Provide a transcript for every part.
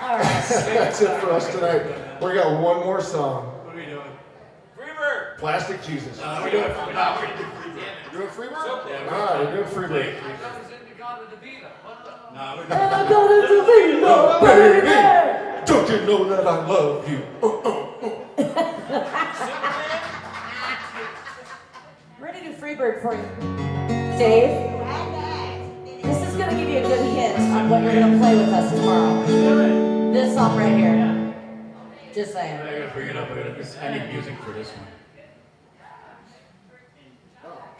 All right. That's it for us tonight. We got one more song. What are we doing? Freebird! Plastic Jesus. We're doing Freebird. You doing Freebird? Yeah, All right, we're doing Freebird. No, we're And doing I'm gonna do the no, baby. Don't you know that I love you? We're gonna do Freebird for you, Dave. This is gonna give you a good hint on what you're gonna play with us tomorrow. This song right here. Just saying. I gotta bring it up. I need music for this one.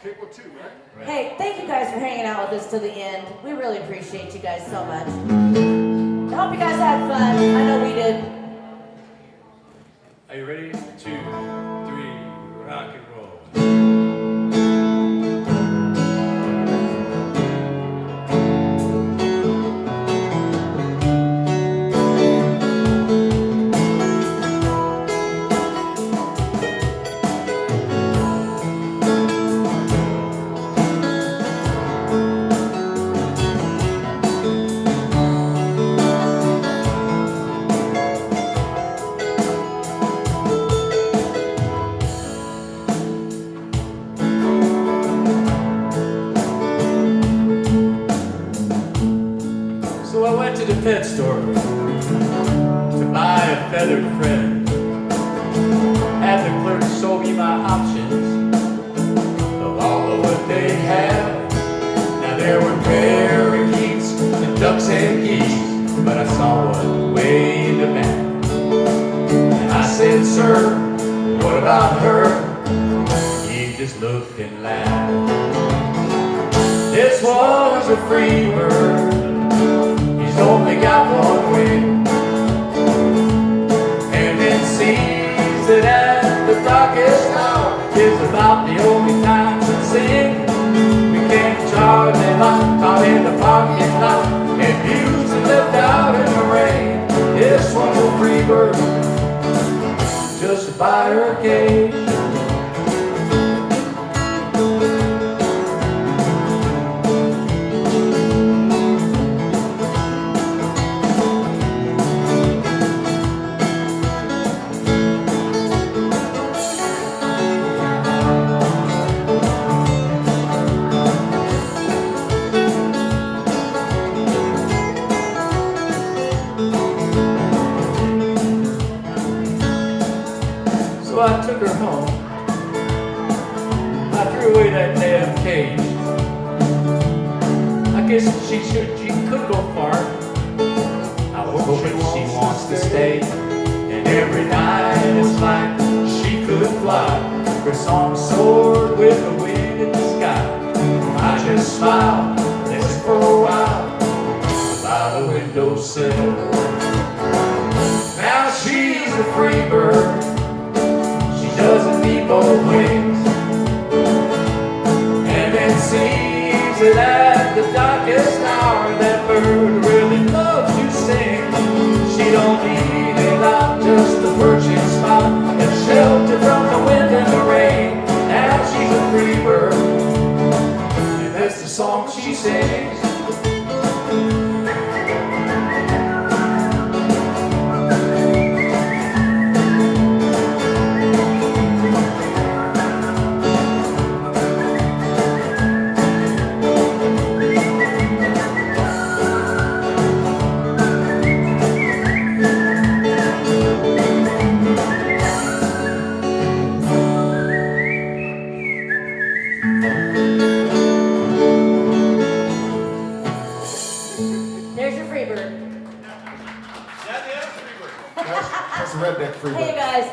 Cable 2, right? Hey, thank you guys for hanging out with us to the end. We really appreciate you guys so much. I hope you guys had fun. I know we did. Are you ready? 2, 3, rock and roll. So I went to the pet store to buy a feathered friend. Had the clerk show me my options of all of what they had. Now there were parakeets and ducks and geese, but I saw one way in the back. And I said, sir, what about her? He just looked and laughed. This was a free bird. He's only got one wing, and it seems that at the darkest hour is about the only time to sing. We can't charge them out in the parking lot and use it left out in the rain. This one's a free bird, just by her cage. So I took her home. I threw away that damn cage. I guess she could go far. I was hoping she wants to stay. And every night it's like she could fly. Her song soared with the wind in the sky. I just smiled, listened for a while by the windowsill. Now she's a free bird. Doesn't need both wings, and it seems that at the darkest hour that bird really loves to sing. She don't need a lot, just a perching spot and shelter from the wind and the rain. Now she's a free bird, and that's the song she sings. There's your Freebird. Is that the other Freebird? That's redneck Freebird. Hey, you guys.